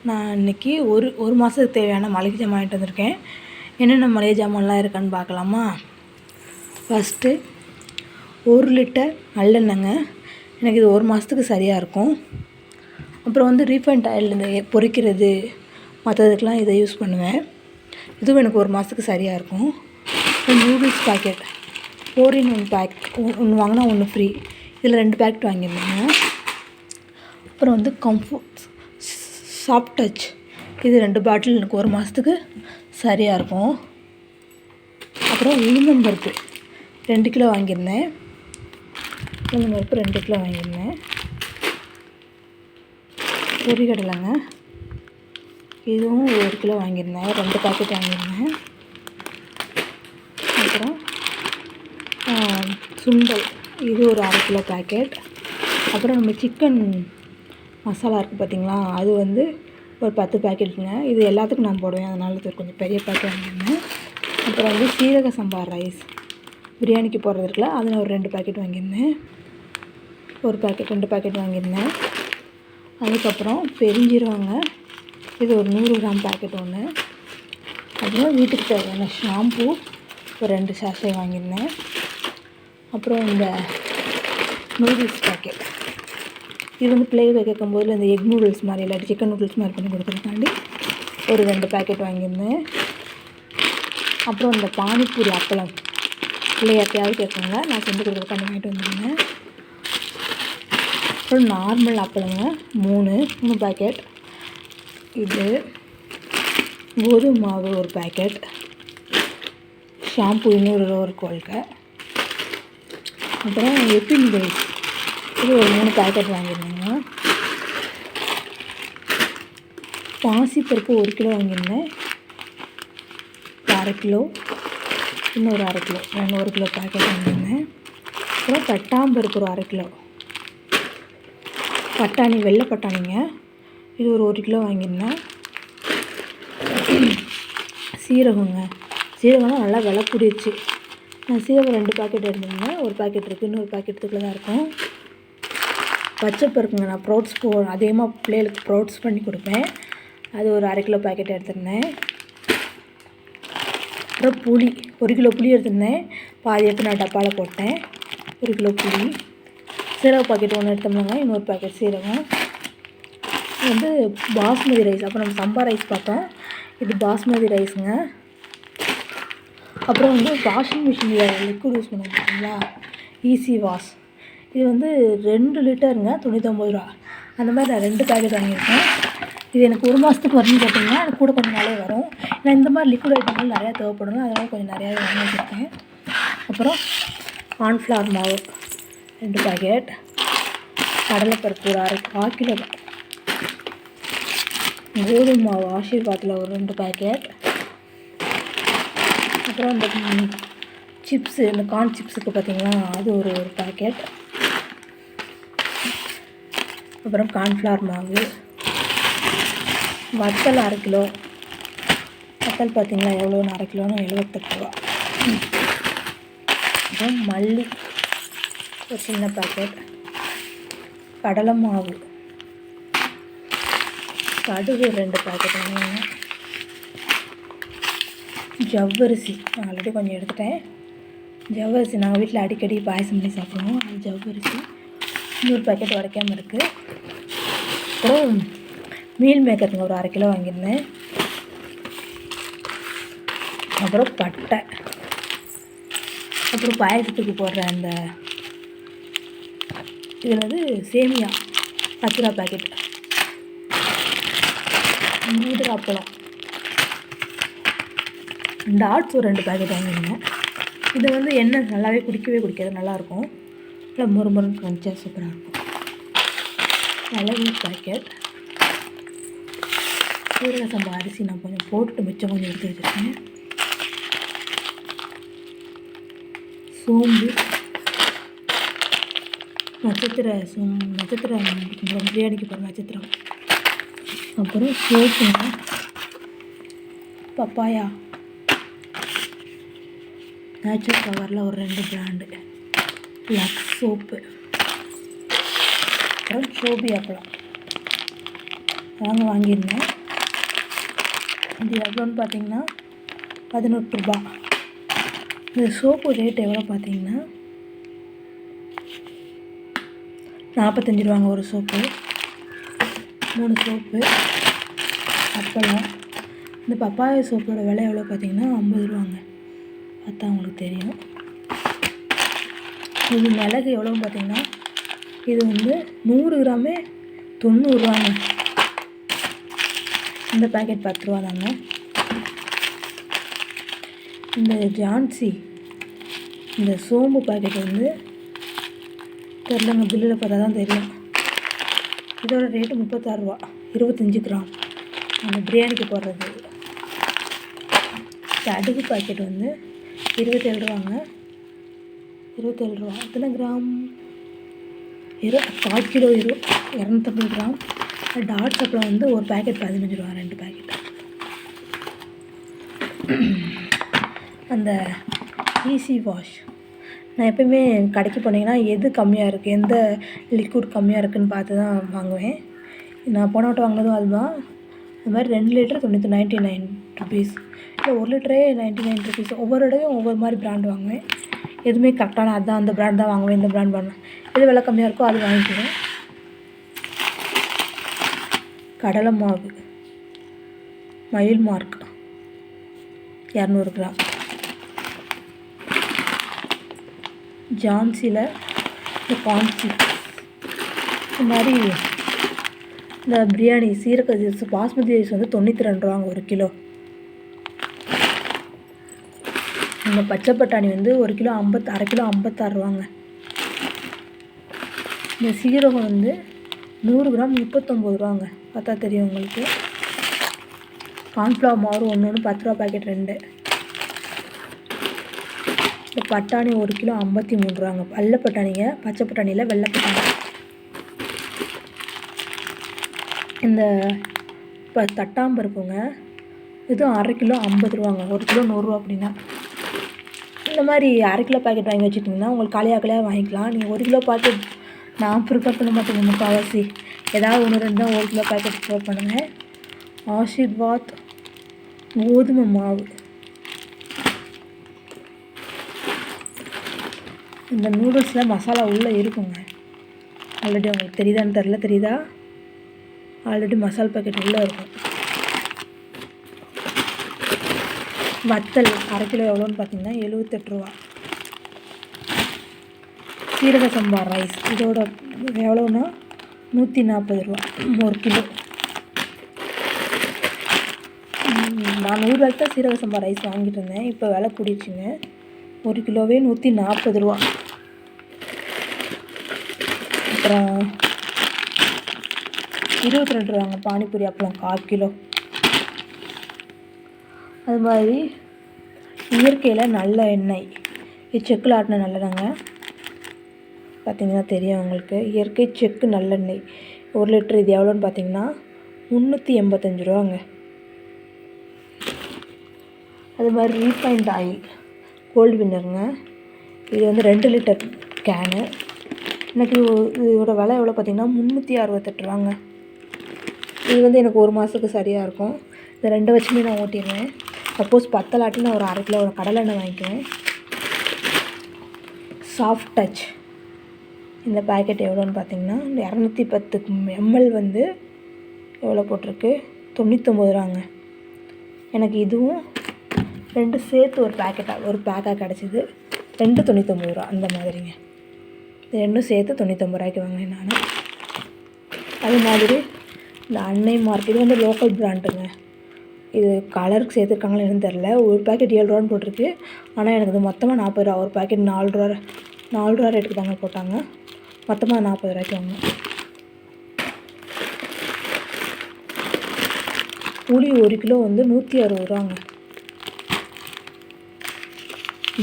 நான் இன்றைக்கி ஒரு மாதத்துக்கு தேவையான மளிகை ஜாமான் வாங்கிட்டு வந்திருக்கேன். என்னென்ன மளிகை ஜாமான்லாம் இருக்கான்னு பார்க்கலாமா? ஃபஸ்ட்டு 1 லிட்டர் நல்லெண்ணெய்ங்க. எனக்கு இது ஒரு மாதத்துக்கு சரியாக இருக்கும். அப்புறம் ரீஃபைண்ட் ஆயில் இந்த பொரிக்கிறது மற்றதுக்கெலாம் இதை யூஸ் பண்ணுவேன். இதுவும் எனக்கு ஒரு மாதத்துக்கு சரியாக இருக்கும். நூடுல்ஸ் பாக்கெட் 4 in 1 பேக், ஒன்று வாங்கினா ஒன்று ஃப்ரீ. இதில் 2 பேக்கெட் வாங்கியிருந்தேங்க. அப்புறம் கம்ஃபர்ட் சாஃப்ட் டச், இது 2 பாட்டில் எனக்கு ஒரு மாதத்துக்கு சரியாக இருக்கும். அப்புறம் உளுந்தம்பருப்பு 2 கிலோ வாங்கியிருந்தேன். உளுந்தம்பருப்பு 2 கிலோ வாங்கியிருந்தேன். பொரிகடலைங்க, இதுவும் 1 கிலோ வாங்கியிருந்தேன். 2 பாக்கெட் வாங்கியிருந்தேன். அப்புறம் சுண்டல், இது ஒரு 1/2 கிலோ பேக்கெட். அப்புறம் நம்ம சிக்கன் மசாலா இருக்குது பார்த்திங்களா, அது ஒரு 10 பேக்கெட்டுங்க. இது எல்லாத்துக்கும் நான் போடுவேன், அதனால இது கொஞ்சம் பெரிய பேக்கெட் வாங்கியிருந்தேன். அப்புறம் சீரக சம்பா ரைஸ் பிரியாணிக்கு போடுறது இருக்குல்ல, அதில் ஒரு 2 பேக்கெட் வாங்கியிருந்தேன். 2 பேக்கெட் வாங்கியிருந்தேன். அதுக்கப்புறம் பெருஞ்சீரகங்க, இது ஒரு 100 கிராம் பேக்கெட் ஒன்று. அப்புறம் வீட்டுக்கு தேவையான ஷாம்பு ஒரு 2 சாஷே வாங்கியிருந்தேன். அப்புறம் இந்த நூடுல்ஸ் பேக்கெட், இது பிள்ளைகள் கேட்கும்போது இந்த எக் நூடுல்ஸ் மாதிரி இல்லாட்டி சிக்கன் நூடுல்ஸ் மாதிரி பண்ணி கொடுக்குறதுக்காண்டி ஒரு 2 பேக்கெட் வாங்கியிருந்தேன். அப்புறம் இந்த பானிபூரி அப்பளம் பிள்ளைங்க எப்பயாவது கேட்குங்க, நான் செஞ்சு கொடுக்குறதுக்காண்டி வாங்கிட்டு வந்துருந்தேன். அப்புறம் நார்மல் அப்பளங்க 3 பேக்கெட். இது கோதுமை மாவு ஒரு பேக்கெட். ஷாம்பு இன்னொரு ஒரு கோல்கை. அப்புறம் எப்பின் ரைஸ், இது ஒரு 3 பேக்கெட் வாங்கியிருந்தேங்க. பாசிப்பருப்பு 1 கிலோ வாங்கியிருந்தேன். 1/2 கிலோ, இன்னொரு 1/2 கிலோ, 1 கிலோ பேக்கெட் வாங்கியிருந்தேன். அப்புறம் தட்டாம்பருப்பு ஒரு 1/2 கிலோ. பட்டாணி, வெள்ளை பட்டாணிங்க, இது ஒரு 1 கிலோ வாங்கியிருந்தேன். சீரகங்க, சீரகம்லாம் நல்லா விலை கூடிருச்சு. நான் சீரகம் 2 பேக்கெட் எடுத்துருந்தேன். ஒரு பேக்கெட் இருக்குது, இன்னொரு பேக்கெட்டுக்குள்ளே தான் இருக்கும். பச்சைப்பருப்புங்க, நான் ப்ரோட்ஸ் அதிகமாக பிள்ளைகளுக்கு ப்ரோட்ஸ் பண்ணி கொடுப்பேன், அது ஒரு 1/2 கிலோ பேக்கெட் எடுத்திருந்தேன். அப்புறம் புளி 1 கிலோ புளி எடுத்திருந்தேன். பாதி எடுத்து நான் டப்பாவில் போட்டேன். 1 கிலோ புளி. சீரக பாக்கெட் ஒன்று எடுத்தோம்னாங்க, இன்னொரு பேக்கெட் சீரகம். பாஸ்மதி ரைஸ், அப்போ நம்ம சம்பா ரைஸ் பார்த்தோம், இது பாஸ்மதி ரைஸுங்க. அப்புறம் வாஷிங் மிஷினில் லிக்விட் யூஸ் பண்ணுவோம் பார்த்தீங்களா, ஈஸி வாஷ், இது 2 லிட்டருங்க, 99 ரூபா. அந்த மாதிரி நான் 2 பேக்கெட் வாங்கியிருக்கேன். இது எனக்கு ஒரு மாதத்துக்கு வரும்னு கேட்டிங்கன்னா எனக்கு கூட கொஞ்சம் நாளே வரும். ஏன்னா இந்த மாதிரி லிக்விட் ஐட்டங்கள் நிறையா தேவைப்படும், அதனால் கொஞ்சம் நிறையாவே வாங்கி வச்சுருக்கேன். அப்புறம் கார்ன்ஃப்ளவர் மாவு 2 பேக்கெட். கடலைப்பருப்பு ஒரு 1/4 கிலோ. கோதுமை மாவு ஆஷீர்வாத்தில் ஒரு 2 பேக்கெட். அப்புறம் இந்த சிப்ஸு, இந்த கார்ன் சிப்ஸுக்கு பார்த்திங்களா, அது ஒரு பேக்கெட். அப்புறம் கார்ன்ஃப்ளவர் மாவு. வத்தல் 1/2 கிலோ. வத்தல் பார்த்திங்களா எவ்வளோன்னு, 1/2 கிலோன்னு 78 ரூபா. அப்புறம் மல்லி ஒரு சின்ன பேக்கெட். கடலை மாவு, கடுகு 2 பேக்கெட் வாங்கினேன். ஜவ்வரிசி நான் ஆல்ரெடி கொஞ்சம் எடுத்துட்டேன். ஜவ்வரிசி நாங்கள் வீட்டில் அடிக்கடி பாயசம் பண்ணி சாப்பிடுவோம், அது ஜவ்வரிசி. இன்னொரு பேக்கெட் உடைக்காமல் இருக்குது. அப்புறம் மீல் மேக்கருங்க, ஒரு 1/2 கிலோ வாங்கியிருந்தேன். அப்புறம் பட்டை. அப்புறம் பாயசத்துக்கு போடுற அந்த இதில் சேமியா 10 ரூபா பேக்கெட். மூதுரை அப்பளம், டாட்ஸ் ஒரு 2 பேக்கெட் வாங்கியிருந்தேன். இது எண்ணெய் நல்லாவே குடிக்காது, நல்லாயிருக்கும், நல்லா முறுமுறுன்னு கிரன்ச்சியாக சூப்பராக இருக்கும். மிளகு பேக்கெட். சீரக சம்பா அரிசி நான் கொஞ்சம் போட்டுட்டு மிச்சம் கொஞ்சம் எடுத்து வச்சுருக்கேன். சோம்பு, நட்சத்திரம் பிரியாணிக்கு போகிற நட்சத்திரம். அப்புறம் சோப்புங்க, பப்பாயா நேச்சுரல் கவரில் ஒரு 2 பிராண்டு, லக்ஸ் சோப்பு. அப்புறம் சோபி அப்பளம், வாங்கியிருந்தேன். இது எவ்வளோன்னு பார்த்தீங்கன்னா 18 ரூபா. இந்த சோப்பு ரேட் எவ்வளோ பார்த்தீங்கன்னா 45 ரூபாங்க ஒரு சோப்பு. 3 சோப்பு. அப்பளம். இந்த பப்பாயா சோப்போட விலை எவ்வளோ பார்த்தீங்கன்னா 50 ரூபாங்க. பார்த்தா உங்களுக்கு தெரியும். இது மிளகு எவ்வளோன்னு பார்த்தீங்கன்னா இது வந்து 100 கிராமே 90 ரூபாங்க. இந்த பேக்கெட் 10 ரூபா தாங்க. இந்த ஜான்சி இந்த சோம்பு பேக்கெட் வந்து தெரிலங்க, பில்லில் பார்த்தா தான் தெரியும். இதோட ரேட்டு 36 ரூபா. 25 கிராம் அந்த பிரியாணிக்கு போடுறது. கடுகு பாக்கெட் வந்து 27 ரூபாங்க. 27 ரூபா. எத்தனை கிராம்? 4 kilo 250 gram. டாட் சப்பில் வந்து ஒரு பேக்கெட் 15 ரூபா, 2 பேக்கெட். அந்த ஈஸி வாஷ் நான் எப்போயுமே கடைக்கு போனீங்கன்னா எது கம்மியாக இருக்குது, எந்த லிக்விட் கம்மியாக இருக்குதுன்னு பார்த்து தான் வாங்குவேன். நான் போன வட்டம் வாங்கினதும் அதுதான். அது மாதிரி 2 லிட்டர் 99 ருபீஸ், இல்லை 1 லிட்டரே 99 ருபீஸ். ஒவ்வொரு இடையும் ஒவ்வொரு மாதிரி பிராண்ட் வாங்குவேன். எதுவுமே கரெக்டான அதுதான், அந்த பிராண்ட் தான் வாங்குவேன், இந்த பிராண்ட் வாங்குவேன். எது விலை கம்மியாக இருக்கோ அது வாங்கிக்குவேன். கடலை மாவு மயில் மார்க் 200 கிராம். ஜான்சியில் இந்த கான்சி இந்த மாதிரி இந்த பிரியாணி சீரக பாஸ்மதி ரைஸ் வந்து 92 ரூபாங்க ஒரு கிலோ. இந்த பச்சை பட்டாணி வந்து ஒரு கிலோ அரை கிலோ 56 ரூபாங்க. இந்த சீரகம் வந்து 100 கிராம் 39 ரூபாங்க. பார்த்தா தெரியும் உங்களுக்கு. கார்ன்ஃப்ளவர் மாவு ஒன்று 10 ரூபா பேக்கெட் 2. இந்த பட்டாணி ஒரு கிலோ 53 ரூபாங்க. வெள்ளை பட்டாணிங்க, பச்சை பட்டாணியில் வெள்ளை பட்டாணி. இந்த தட்டாம்பருப்புங்க, இதுவும் அரை கிலோ 50 ரூபாங்க. ஒரு கிலோ 100 ரூபா. அப்படின்னா இந்த மாதிரி அரை கிலோ பேக்கெட் வாங்கி வச்சுட்டிங்கன்னா உங்களுக்கு காலியாக வாங்கிக்கலாம். நீங்கள் 1 கிலோ பாக்கெட் நான் ப்ரிப்பேர் பண்ண மாட்டேங்க. முக்கால்வாசி ஏதாவது 1-2 தான் 1 கிலோ பேக்கெட் ப்ரிப்பேர் பண்ணுவேன். ஆஷிர்வாத் கோதுமை மாவு. இந்த நூடுல்ஸில் மசாலா உள்ளே இருக்குங்க. ஆல்ரெடி உங்களுக்கு தெரியுதான்னு தெரியுதா? ஆல்ரெடி மசாலா பேக்கெட் உள்ளே இருக்கும். வத்தல் அரை கிலோ எவ்வளோன்னு பார்த்தீங்கன்னா 78 ரூபா. சீரக சம்பா ரைஸ் இதோட எவ்வளோன்னா 140 ரூபா ஒரு கிலோ. நான் 100 ரூபாய்க்கு தான் சீரக சம்பா ரைஸ் வாங்கிட்டு இருந்தேன். இப்போ விலை கூடிடுச்சுங்க. ஒரு கிலோவே 140 ரூபா. அப்புறம் 22 ரூபாங்க பானிபூரி அப்பளம் 1/4 கிலோ. அது மாதிரி இயற்கையில் நல்ல எண்ணெய், இது செக்கில் ஆட்டின நல்லெண்ணங்க. பார்த்திங்கன்னா தெரியும் உங்களுக்கு. இயற்கை செக்கு நல்லெண்ணெய் 1 லிட்டர். இது எவ்வளோன்னு பார்த்தீங்கன்னா 385 ரூபாங்க. அது மாதிரி ரீஃபைண்ட் ஆயில் கோல்டு வின்னருங்க. இது வந்து 2 லிட்டர் கேனு. எனக்கு இதோட விலை எவ்வளோ பார்த்தீங்கன்னா 368 ரூபாங்க. இது வந்து எனக்கு 1 மாதத்துக்கு சரியாக இருக்கும். இந்த 2 வச்சுமே நான் ஓட்டிடுவேன். சப்போஸ் பத்தலாட்டி நான் ஒரு அரை கிலோ கடலெண்ணெய் வாங்கிக்குவேன். சாஃப்ட் டச் இந்த பேக்கெட் எவ்வளோன்னு பார்த்தீங்கன்னா 210 ml வந்து எவ்வளோ போட்டிருக்கு 99 ரூபாங்க. எனக்கு இதுவும் 2 சேர்த்து ஒரு பேக்காக கிடச்சிது. 2 99 ரூபா அந்த மாதிரிங்க. இது 2 சேர்த்து 99 ரூபாய்க்கு வாங்கினேன் நான். அது மாதிரி இந்த அன்னை மார்க் இது வந்து லோக்கல் பிராண்டுங்க. இது கலருக்கு சேர்த்துருக்காங்களா என்னன்னு தெரில. ஒரு பேக்கெட் 7 ரூபான்னு போட்டிருக்கு. ஆனால் எனக்கு இது மொத்தமாக 40 ரூபா. ஒரு பேக்கெட் 4 ரூபா ரேட்டுக்கு தாங்க போட்டாங்க. மொத்தமாக 40 ரூபாய்க்கு வாங்கினேன். புளி 1 கிலோ வந்து 160 ரூபாங்க.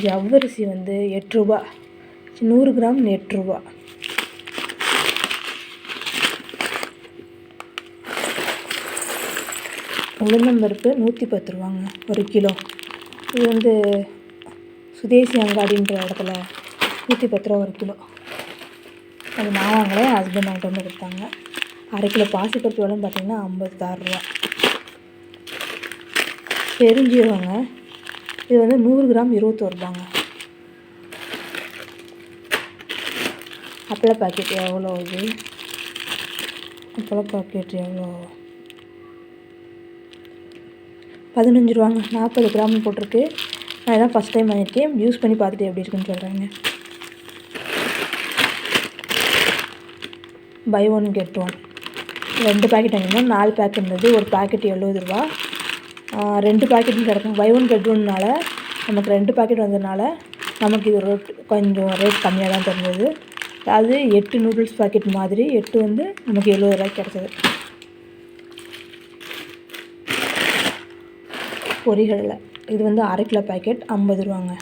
ஜவ்வரிசி வந்து 8 ரூபா. 100 கிராம் 8 ரூபா. உளுந்தம்பருப்பு 110 ரூபாங்க ஒரு கிலோ. இது வந்து சுதேசி அங்காடின்ற இடத்துல 110 ரூபா ஒரு கிலோ. அது நான் வாங்கலை, ஹஸ்பண்ட் வாங்கிட்டு வந்து கொடுத்தாங்க. அரை கிலோ பாசிப்பருப்பு எவ்வளோன்னு பார்த்தீங்கன்னா 56 ரூபா. பெருஞ்சீரகங்க, இது வந்து 100 கிராம் 21 ரூபாங்க. அப்பள பாக்கெட் எவ்வளோ இது? அப்பள பாக்கெட் எவ்வளோ? 15 ரூபாங்க. 40 கிராம் போட்டிருக்கு. நான் இதான் ஃபஸ்ட் டைம் வாங்கியிருக்கேன். யூஸ் பண்ணி பார்த்துட்டு எப்படி இருக்குன்னு சொல்கிறேங்க. By 1 get 1. 2 பாக்கெட் வாங்கியிருந்தோம். 4 பேக்கெட் இருந்தது. ஒரு பாக்கெட் 70 ரூபா. 2 பாக்கெட்டும் கிடக்கும். பை 1 கெட் 1னால நமக்கு 2 பாக்கெட் வந்ததுனால நமக்கு இது கொஞ்சம் ரேட் கம்மியாக தான் தெரிஞ்சது. அது 8 நூடுல்ஸ் பாக்கெட் மாதிரி 8 வந்து நமக்கு 70 ரூபாய்க்கு கிடச்சது. பொரிகடலை, இது வந்து அரை கிலோ பாக்கெட் 50 ரூபாங்க.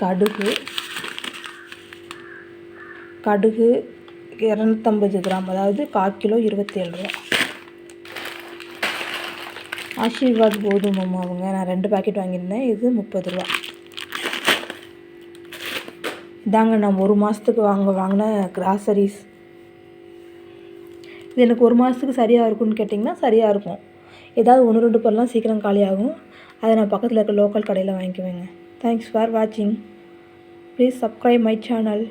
கடுகு 250 கிராம், அதாவது 1/4 கிலோ 27 ரூபா. ஆஷிர்வாத் கோதுமை மாவுங்க, நான் 2 பாக்கெட் வாங்கியிருந்தேன். இது 30 ரூபா. இதாங்க நான் 1 மாதத்துக்கு வாங்கின கிராசரிஸ். இது எனக்கு 1 மாதத்துக்கு சரியாக இருக்கும்னு கேட்டிங்கன்னா சரியாக இருக்கும். ஏதாவது 1 2 பொருள்லாம் சீக்கிரம் காலியாகும். அதை நான் பக்கத்தில் இருக்க லோக்கல் கடையில் வாங்கிக்குவேங்க. தேங்க்ஸ் ஃபார் வாட்சிங். Please subscribe my channel.